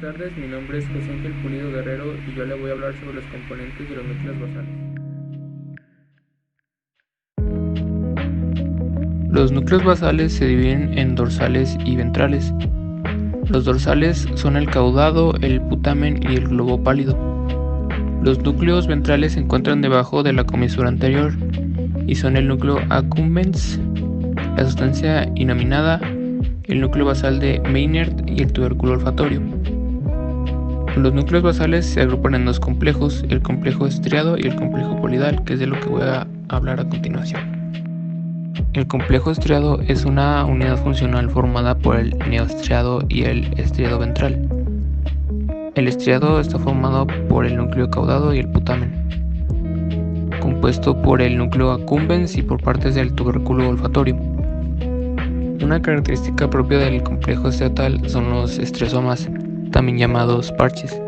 buenas tardes, mi nombre es José Ángel Pulido Guerrero y yo le voy a hablar sobre los componentes de los núcleos basales. Los núcleos basales se dividen en dorsales y ventrales. Los dorsales son el caudado, el putamen y el globo pálido. Los núcleos ventrales se encuentran debajo de la comisura anterior y son el núcleo accumbens, la sustancia innominada, el núcleo basal de Meynert y el tubérculo olfatorio. Los núcleos basales se agrupan en dos complejos, el complejo estriado y el complejo polidal, que es de lo que voy a hablar a continuación. El complejo estriado es una unidad funcional formada por el neoestriado y el estriado ventral. El estriado está formado por el núcleo caudado y el putamen, compuesto por el núcleo accumbens y por partes del tubérculo olfatorio. Una característica propia del complejo estriatal son los estriosomas, también llamados parches,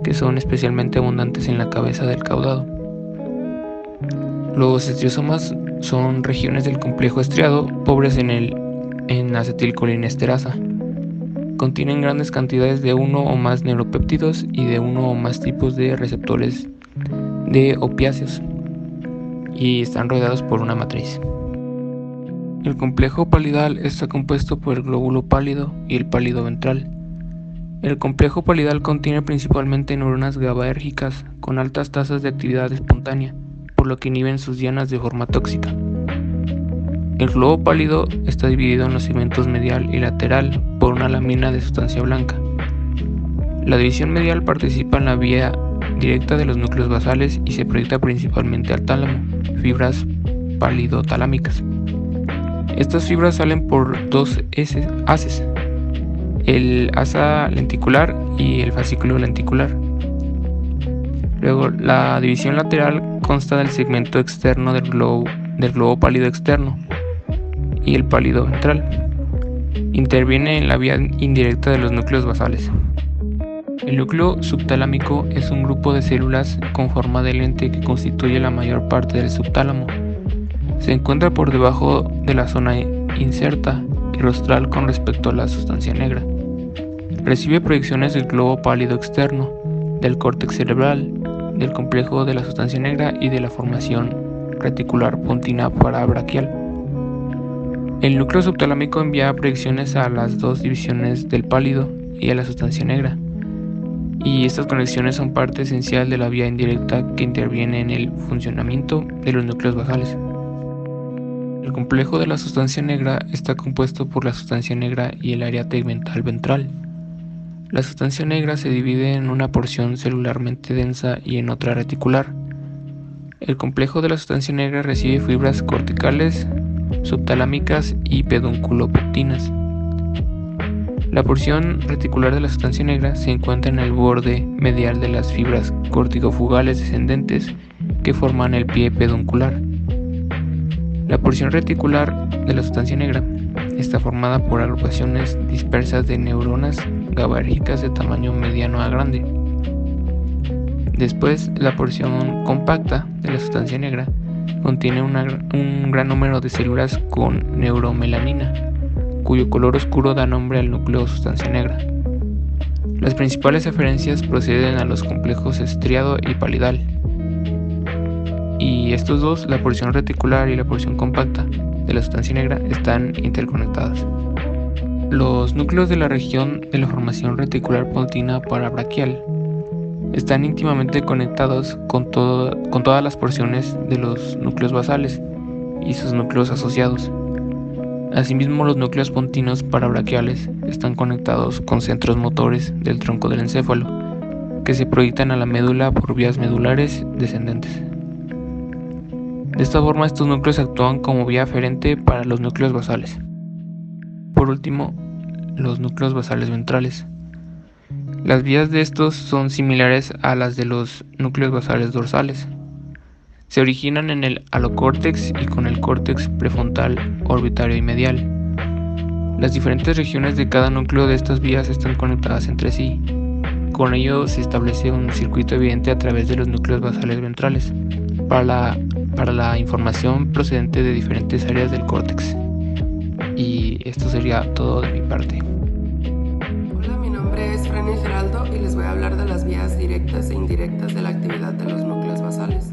que son especialmente abundantes en la cabeza del caudado. Los estriosomas son regiones del complejo estriado pobres en acetilcolinesterasa. Contienen grandes cantidades de uno o más neuropéptidos y de uno o más tipos de receptores de opiáceos y están rodeados por una matriz. El complejo palidal está compuesto por el glóbulo pálido y el pálido ventral. El complejo palidal contiene principalmente neuronas GABAérgicas con altas tasas de actividad espontánea, por lo que inhiben sus dianas de forma tóxica. El globo pálido está dividido en los segmentos medial y lateral por una lámina de sustancia blanca. La división medial participa en la vía directa de los núcleos basales y se proyecta principalmente al tálamo, fibras palidotalámicas. Estas fibras salen por dos haces, el asa lenticular y el fascículo lenticular. Luego, la división lateral consta del segmento externo del globo pálido externo y el pálido ventral. Interviene en la vía indirecta de los núcleos basales. El núcleo subtalámico es un grupo de células con forma de lente que constituye la mayor parte del subtálamo. Se encuentra por debajo de la zona inserta y rostral con respecto a la sustancia negra. Recibe proyecciones del globo pálido externo, del córtex cerebral, del complejo de la sustancia negra y de la formación reticular pontina parabraquial. El núcleo subtalámico envía proyecciones a las dos divisiones del pálido y a la sustancia negra, y estas conexiones son parte esencial de la vía indirecta que interviene en el funcionamiento de los núcleos basales. El complejo de la sustancia negra está compuesto por la sustancia negra y el área tegmental ventral. La sustancia negra se divide en una porción celularmente densa y en otra reticular. El complejo de la sustancia negra recibe fibras corticales, subtalámicas y pedunculopectinas. La porción reticular de la sustancia negra se encuentra en el borde medial de las fibras corticofugales descendentes que forman el pie peduncular. La porción reticular de la sustancia negra está formada por agrupaciones dispersas de neuronas GABAérgicas de tamaño mediano a grande. Después, la porción compacta de la sustancia negra contiene un gran número de células con neuromelanina, cuyo color oscuro da nombre al núcleo sustancia negra. Las principales referencias proceden a los complejos estriado y palidal. Y estos dos, la porción reticular y la porción compacta de la sustancia negra, están interconectadas. Los núcleos de la región de la formación reticular pontina parabraquial están íntimamente conectados con todas las porciones de los núcleos basales y sus núcleos asociados. Asimismo, los núcleos pontinos parabraquiales están conectados con centros motores del tronco del encéfalo, que se proyectan a la médula por vías medulares descendentes. De esta forma, estos núcleos actúan como vía aferente para los núcleos basales. Por último, los núcleos basales ventrales. Las vías de estos son similares a las de los núcleos basales dorsales. Se originan en el alocórtex y con el córtex prefrontal, orbitario y medial. Las diferentes regiones de cada núcleo de estas vías están conectadas entre sí. Con ello se establece un circuito evidente a través de los núcleos basales ventrales para la información procedente de diferentes áreas del córtex. Y esto sería todo de mi parte. Hola, mi nombre es Fran Daniel Geraldo y les voy a hablar de las vías directas e indirectas de la actividad de los núcleos basales.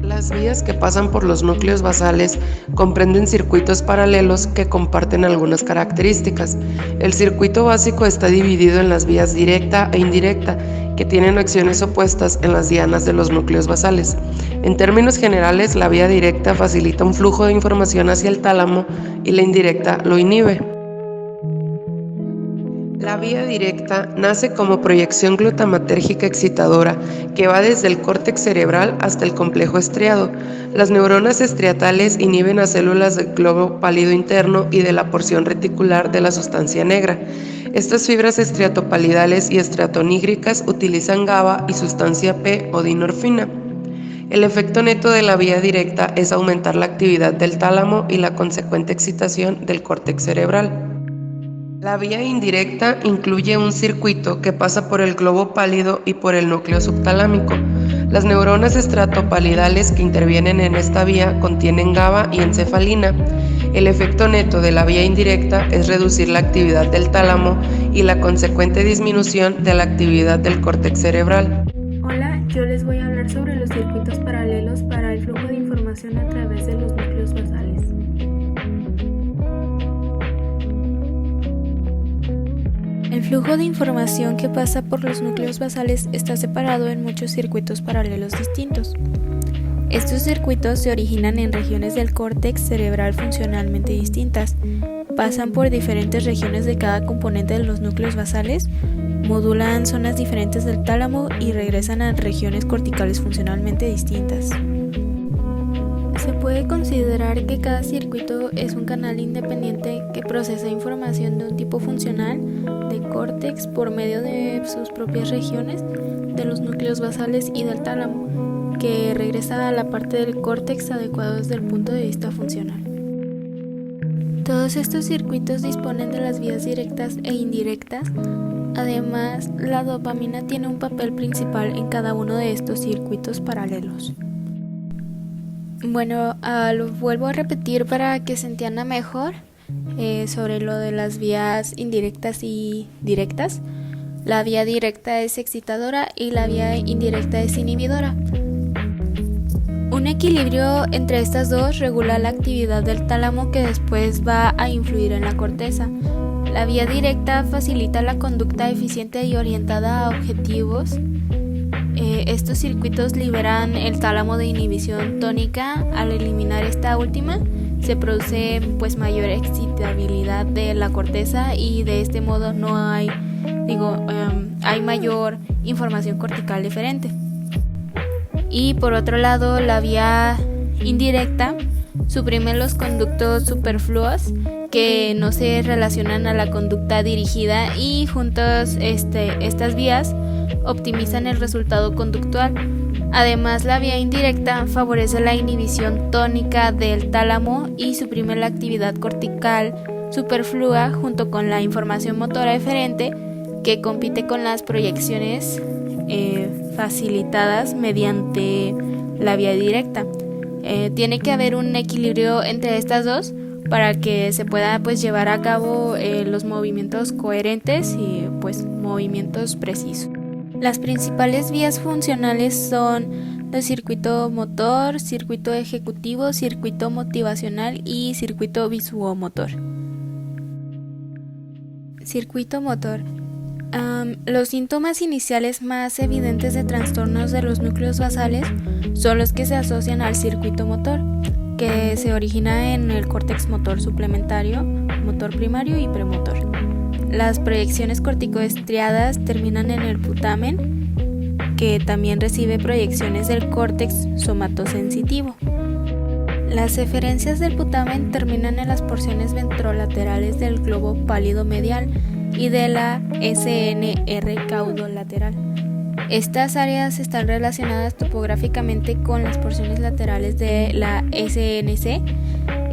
Las vías que pasan por los núcleos basales comprenden circuitos paralelos que comparten algunas características. El circuito básico está dividido en las vías directa e indirecta, que tienen acciones opuestas en las dianas de los núcleos basales. En términos generales, la vía directa facilita un flujo de información hacia el tálamo y la indirecta lo inhibe. La vía directa nace como proyección glutamatérgica excitadora que va desde el córtex cerebral hasta el complejo estriado. Las neuronas estriatales inhiben a células del globo pálido interno y de la porción reticular de la sustancia negra. Estas fibras estriatopalidales y estriatonígricas utilizan GABA y sustancia P o dinorfina. El efecto neto de la vía directa es aumentar la actividad del tálamo y la consecuente excitación del córtex cerebral. La vía indirecta incluye un circuito que pasa por el globo pálido y por el núcleo subtalámico. Las neuronas estratopalidales que intervienen en esta vía contienen GABA y encefalina. El efecto neto de la vía indirecta es reducir la actividad del tálamo y la consecuente disminución de la actividad del córtex cerebral. Hola, yo les voy a hablar sobre los circuitos paralelos para el flujo de información a través de los núcleos basales. El flujo de información que pasa por los núcleos basales está separado en muchos circuitos paralelos distintos. Estos circuitos se originan en regiones del córtex cerebral funcionalmente distintas, pasan por diferentes regiones de cada componente de los núcleos basales, modulan zonas diferentes del tálamo y regresan a regiones corticales funcionalmente distintas. Se puede considerar que cada circuito es un canal independiente que procesa información de un tipo funcional de córtex por medio de sus propias regiones de los núcleos basales y del tálamo, que regresa a la parte del córtex adecuado desde el punto de vista funcional. Todos estos circuitos disponen de las vías directas e indirectas. Además, la dopamina tiene un papel principal en cada uno de estos circuitos paralelos. Bueno, lo vuelvo a repetir para que se entienda mejor sobre lo de las vías indirectas y directas. La vía directa es excitadora y la vía indirecta es inhibidora. Un equilibrio entre estas dos regula la actividad del tálamo que después va a influir en la corteza. La vía directa facilita la conducta eficiente y orientada a objetivos. Estos circuitos liberan el tálamo de inhibición tónica. Al eliminar esta última, se produce mayor excitabilidad de la corteza y de este modo no hay mayor información cortical diferente. Y por otro lado, la vía indirecta suprime los conductos superfluos que no se relacionan a la conducta dirigida y juntos estas vías optimizan el resultado conductual. Además, la vía indirecta favorece la inhibición tónica del tálamo y suprime la actividad cortical superflua junto con la información motora eferente que compite con las proyecciones facilitadas mediante la vía directa. Tiene que haber un equilibrio entre estas dos para que se pueda llevar a cabo los movimientos coherentes y movimientos precisos. Las principales vías funcionales son el circuito motor, circuito ejecutivo, circuito motivacional y circuito visuomotor. Circuito motor. Los síntomas iniciales más evidentes de trastornos de los núcleos basales son los que se asocian al circuito motor, que se origina en el córtex motor suplementario, motor primario y premotor. Las proyecciones corticoestriadas terminan en el putamen, que también recibe proyecciones del córtex somatosensitivo. Las eferencias del putamen terminan en las porciones ventrolaterales del globo pálido medial y de la SNR caudolateral. Estas áreas están relacionadas topográficamente con las porciones laterales de la SNC.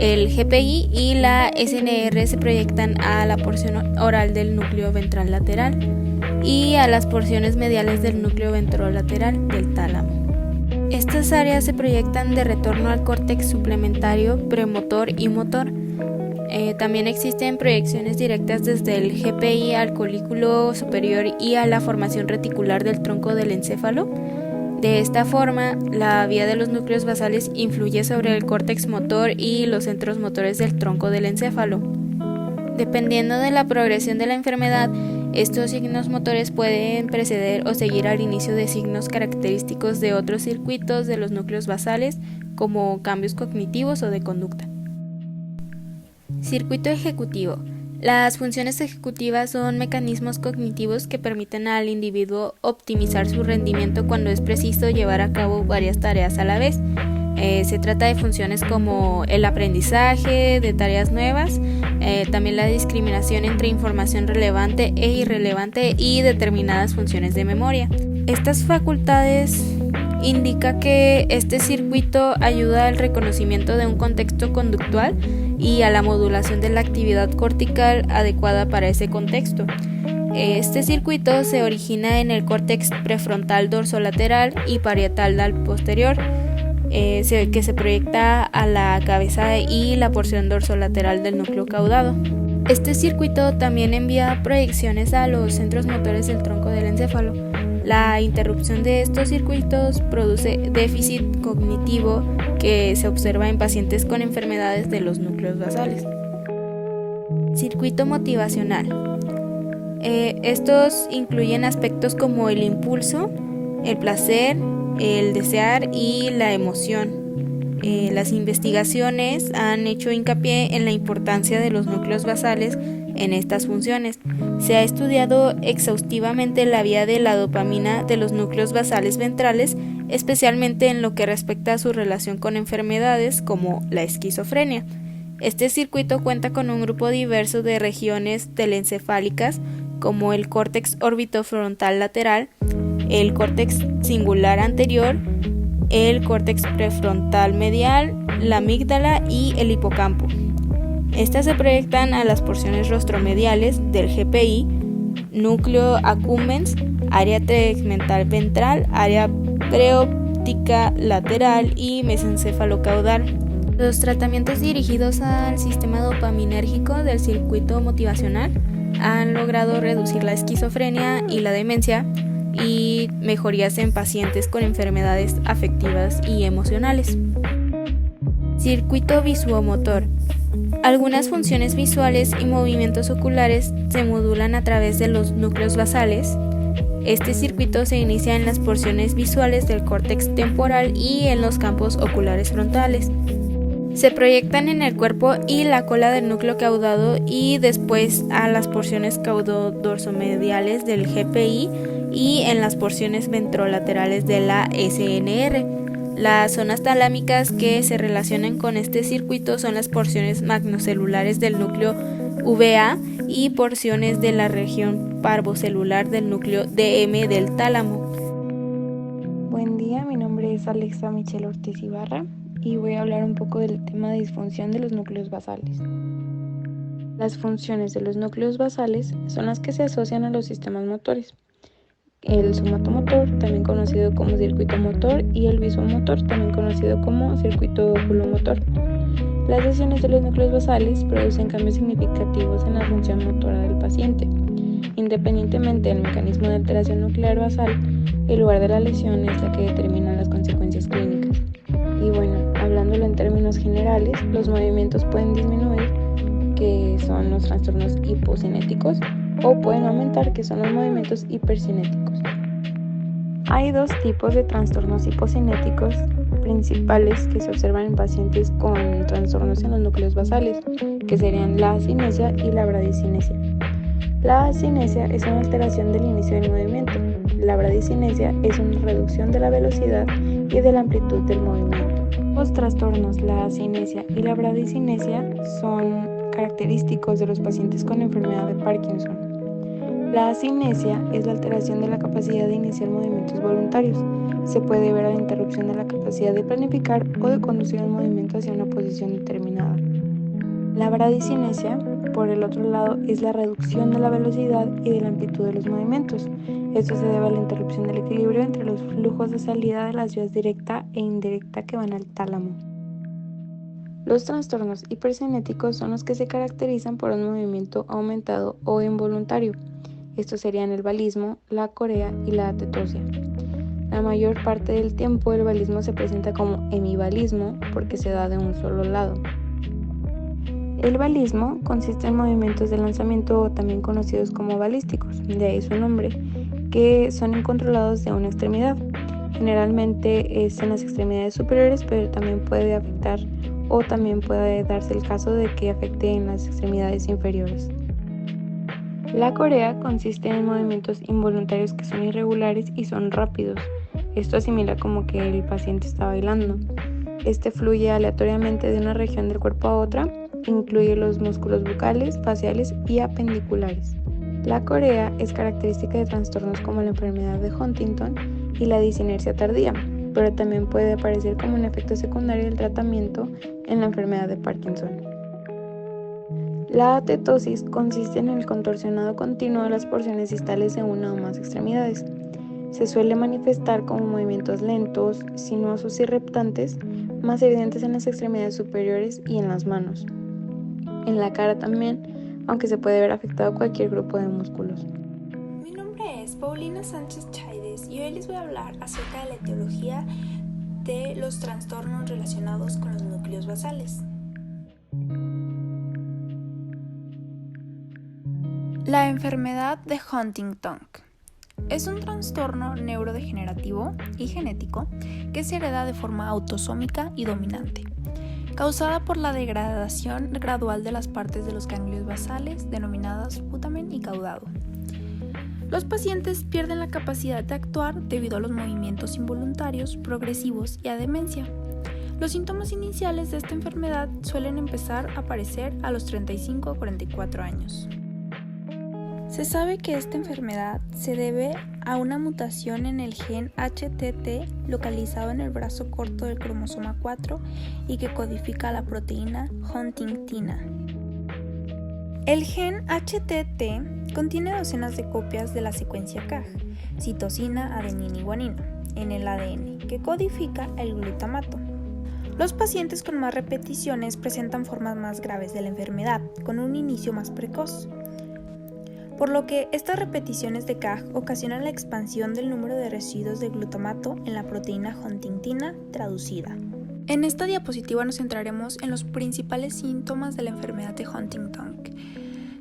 El GPI y la SNR se proyectan a la porción oral del núcleo ventral lateral y a las porciones mediales del núcleo ventrolateral del tálamo. Estas áreas se proyectan de retorno al córtex suplementario, premotor y motor. También existen proyecciones directas desde el GPI al colículo superior y a la formación reticular del tronco del encéfalo. De esta forma, la vía de los núcleos basales influye sobre el córtex motor y los centros motores del tronco del encéfalo. Dependiendo de la progresión de la enfermedad, estos signos motores pueden preceder o seguir al inicio de signos característicos de otros circuitos de los núcleos basales, como cambios cognitivos o de conducta. Circuito ejecutivo. Las funciones ejecutivas son mecanismos cognitivos que permiten al individuo optimizar su rendimiento cuando es preciso llevar a cabo varias tareas a la vez. Se trata de funciones como el aprendizaje de tareas nuevas, también la discriminación entre información relevante e irrelevante y determinadas funciones de memoria. Estas facultades indican que este circuito ayuda al reconocimiento de un contexto conductual y a la modulación de la actividad cortical adecuada para ese contexto. Este circuito se origina en el córtex prefrontal dorsolateral y parietal posterior, que se proyecta a la cabeza y la porción dorsolateral del núcleo caudado. Este circuito también envía proyecciones a los centros motores del tronco del encéfalo. La interrupción de estos circuitos produce déficit cognitivo que se observa en pacientes con enfermedades de los núcleos basales. Circuito motivacional. Estos incluyen aspectos como el impulso, el placer, el desear y la emoción. Las investigaciones han hecho hincapié en la importancia de los núcleos basales en estas funciones. Se ha estudiado exhaustivamente la vía de la dopamina de los núcleos basales ventrales, especialmente en lo que respecta a su relación con enfermedades como la esquizofrenia. Este circuito cuenta con un grupo diverso de regiones telencefálicas como el córtex orbitofrontal lateral, el córtex singular anterior, el córtex prefrontal medial, la amígdala y el hipocampo. Estas se proyectan a las porciones rostromediales del GPI, núcleo accumbens, área tegmental ventral, área preóptica lateral y mesencéfalo caudal. Los tratamientos dirigidos al sistema dopaminérgico del circuito motivacional han logrado reducir la esquizofrenia y la demencia y mejorías en pacientes con enfermedades afectivas y emocionales. Circuito visuomotor. Algunas funciones visuales y movimientos oculares se modulan a través de los núcleos basales. Este circuito se inicia en las porciones visuales del córtex temporal y en los campos oculares frontales. Se proyectan en el cuerpo y la cola del núcleo caudado y después a las porciones caudodorsomediales del GPI y en las porciones ventrolaterales de la SNR. Las zonas talámicas que se relacionan con este circuito son las porciones magnocelulares del núcleo VA y porciones de la región parvocelular del núcleo DM del tálamo. Buen día, mi nombre es Alexa Michelle Ortiz Ibarra y voy a hablar un poco del tema de disfunción de los núcleos basales. Las funciones de los núcleos basales son las que se asocian a los sistemas motores. El somatomotor, también conocido como circuito motor, y el visuomotor, también conocido como circuito oculomotor. Las lesiones de los núcleos basales producen cambios significativos en la función motora del paciente. Independientemente del mecanismo de alteración nuclear basal, el lugar de la lesión es la que determina las consecuencias clínicas. Y bueno, hablándolo en términos generales, los movimientos pueden disminuir, que son los trastornos hipocinéticos, o pueden aumentar, que son los movimientos hipercinéticos. Hay dos tipos de trastornos hipocinéticos principales que se observan en pacientes con trastornos en los núcleos basales, que serían la acinesia y la bradicinesia. La acinesia es una alteración del inicio del movimiento. La bradicinesia es una reducción de la velocidad y de la amplitud del movimiento. Los trastornos, la acinesia y la bradicinesia, son característicos de los pacientes con enfermedad de Parkinson. La acinesia es la alteración de la capacidad de iniciar movimientos voluntarios. Se puede ver a la interrupción de la capacidad de planificar o de conducir el movimiento hacia una posición determinada. La bradicinesia, por el otro lado, es la reducción de la velocidad y de la amplitud de los movimientos. Esto se debe a la interrupción del equilibrio entre los flujos de salida de las vías directa e indirecta que van al tálamo. Los trastornos hipercinéticos son los que se caracterizan por un movimiento aumentado o involuntario. Estos serían el balismo, la corea y la atetosia. La mayor parte del tiempo el balismo se presenta como hemibalismo porque se da de un solo lado. El balismo consiste en movimientos de lanzamiento también conocidos como balísticos, de ahí su nombre, que son incontrolados de una extremidad. Generalmente es en las extremidades superiores, pero también puede afectar o también puede darse el caso de que afecte en las extremidades inferiores. La corea consiste en movimientos involuntarios que son irregulares y son rápidos. Esto asimila como que el paciente está bailando. Este fluye aleatoriamente de una región del cuerpo a otra, incluye los músculos bucales, faciales y apendiculares. La corea es característica de trastornos como la enfermedad de Huntington y la disinercia tardía, pero también puede aparecer como un efecto secundario del tratamiento en la enfermedad de Parkinson. La atetosis consiste en el contorsionado continuo de las porciones distales de una o más extremidades. Se suele manifestar como movimientos lentos, sinuosos y reptantes, más evidentes en las extremidades superiores y en las manos. En la cara también, aunque se puede ver afectado cualquier grupo de músculos. Mi nombre es Paulina Sánchez Chaides y hoy les voy a hablar acerca de la etiología de los trastornos relacionados con los núcleos basales. La enfermedad de Huntington es un trastorno neurodegenerativo y genético que se hereda de forma autosómica y dominante, causada por la degradación gradual de las partes de los ganglios basales denominadas putamen y caudado. Los pacientes pierden la capacidad de actuar debido a los movimientos involuntarios, progresivos y a demencia. Los síntomas iniciales de esta enfermedad suelen empezar a aparecer a los 35 a 44 años. Se sabe que esta enfermedad se debe a una mutación en el gen HTT localizado en el brazo corto del cromosoma 4 y que codifica la proteína huntingtina. El gen HTT contiene docenas de copias de la secuencia CAG, citosina, adenina y guanina, en el ADN, que codifica el glutamato. Los pacientes con más repeticiones presentan formas más graves de la enfermedad, con un inicio más precoz, por lo que estas repeticiones de CAG ocasionan la expansión del número de residuos de glutamato en la proteína huntingtina traducida. En esta diapositiva nos centraremos en los principales síntomas de la enfermedad de Huntington,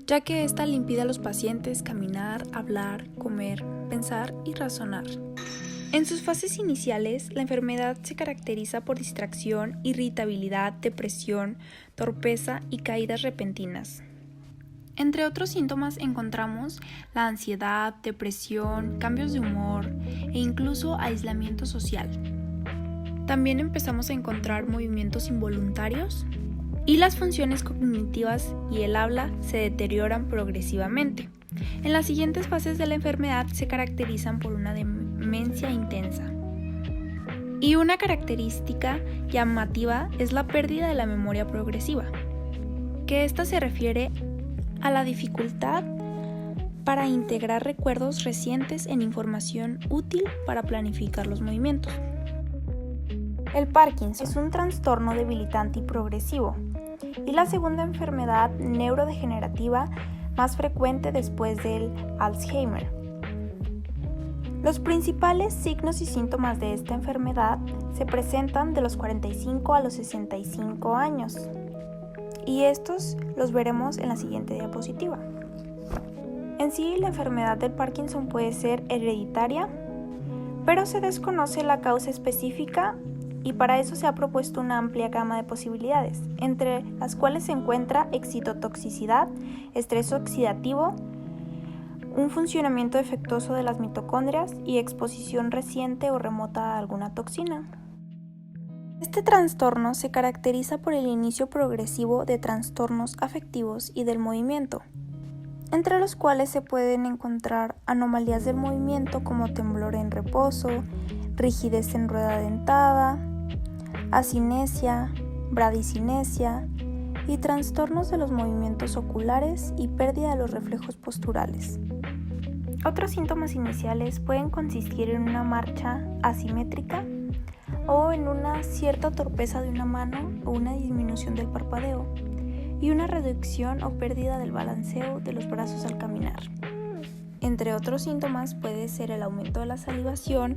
ya que esta le impide a los pacientes caminar, hablar, comer, pensar y razonar. En sus fases iniciales, la enfermedad se caracteriza por distracción, irritabilidad, depresión, torpeza y caídas repentinas. Entre otros síntomas encontramos la ansiedad, depresión, cambios de humor e incluso aislamiento social. También empezamos a encontrar movimientos involuntarios y las funciones cognitivas y el habla se deterioran progresivamente. En las siguientes fases de la enfermedad se caracterizan por una demencia intensa. Y una característica llamativa es la pérdida de la memoria progresiva, que esta se refiere a la dificultad para integrar recuerdos recientes en información útil para planificar los movimientos. El Parkinson es un trastorno debilitante y progresivo, y la segunda enfermedad neurodegenerativa más frecuente después del Alzheimer. Los principales signos y síntomas de esta enfermedad se presentan de los 45 a los 65 años. Y estos los veremos en la siguiente diapositiva. En sí, la enfermedad del Parkinson puede ser hereditaria, pero se desconoce la causa específica y para eso se ha propuesto una amplia gama de posibilidades, entre las cuales se encuentra excitotoxicidad, estrés oxidativo, un funcionamiento defectuoso de las mitocondrias y exposición reciente o remota a alguna toxina. Este trastorno se caracteriza por el inicio progresivo de trastornos afectivos y del movimiento, entre los cuales se pueden encontrar anomalías del movimiento como temblor en reposo, rigidez en rueda dentada, asinesia, bradicinesia y trastornos de los movimientos oculares y pérdida de los reflejos posturales. Otros síntomas iniciales pueden consistir en una marcha asimétrica o en una cierta torpeza de una mano o una disminución del parpadeo, y una reducción o pérdida del balanceo de los brazos al caminar. Entre otros síntomas puede ser el aumento de la salivación,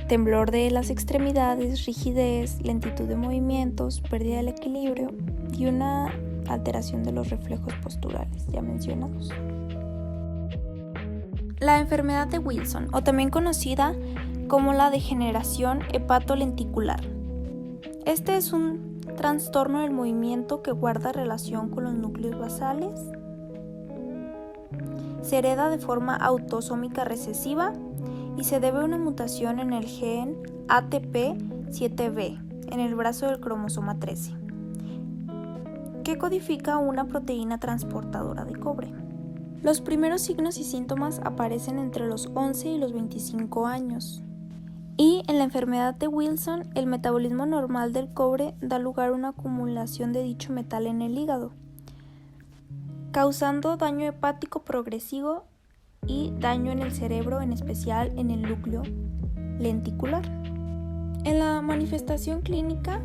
temblor de las extremidades, rigidez, lentitud de movimientos, pérdida del equilibrio y una alteración de los reflejos posturales ya mencionados. La enfermedad de Wilson, o también conocida como la degeneración hepatolenticular. Este es un trastorno del movimiento que guarda relación con los núcleos basales. Se hereda de forma autosómica recesiva y se debe a una mutación en el gen ATP7B en el brazo del cromosoma 13, que codifica una proteína transportadora de cobre. Los primeros signos y síntomas aparecen entre los 11 y los 25 años. Y en la enfermedad de Wilson, el metabolismo normal del cobre da lugar a una acumulación de dicho metal en el hígado, causando daño hepático progresivo y daño en el cerebro, en especial en el núcleo lenticular. En la manifestación clínica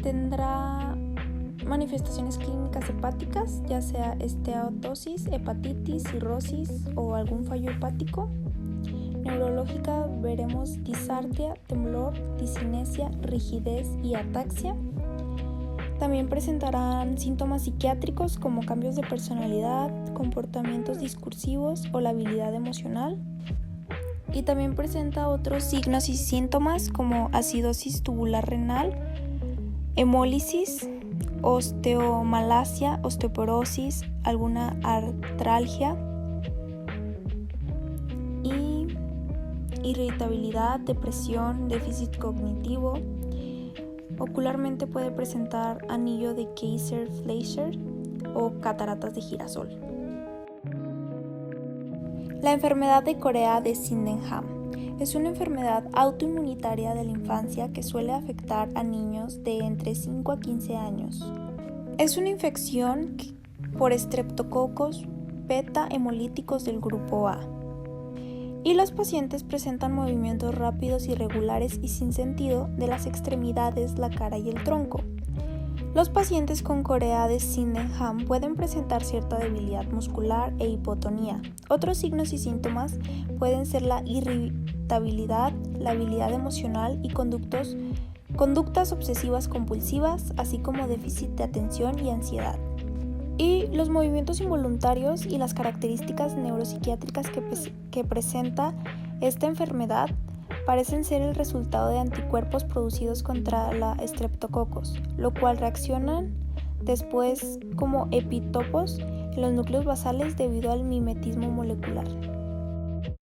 tendrá manifestaciones clínicas hepáticas, ya sea esteatosis, hepatitis, cirrosis o algún fallo hepático. Neurológica veremos disartria, temblor, discinesia, rigidez y ataxia. También presentarán síntomas psiquiátricos como cambios de personalidad, comportamientos discursivos o la habilidad emocional. Y también presenta otros signos y síntomas como acidosis tubular renal, hemólisis, osteomalacia, osteoporosis, alguna artralgia y irritabilidad, depresión, déficit cognitivo. Ocularmente puede presentar anillo de Kayser-Fleischer o cataratas de girasol. La enfermedad de Corea de Sydenham es una enfermedad autoinmunitaria de la infancia que suele afectar a niños de entre 5 a 15 años. Es una infección por estreptococos beta hemolíticos del grupo A. Y los pacientes presentan movimientos rápidos, irregulares y sin sentido de las extremidades, la cara y el tronco. Los pacientes con Corea de Sydenham pueden presentar cierta debilidad muscular e hipotonía. Otros signos y síntomas pueden ser la irritabilidad, la habilidad emocional y conductas obsesivas compulsivas, así como déficit de atención y ansiedad. Y los movimientos involuntarios y las características neuropsiquiátricas que presenta esta enfermedad parecen ser el resultado de anticuerpos producidos contra la estreptococos, lo cual reaccionan después como epitopos en los núcleos basales debido al mimetismo molecular.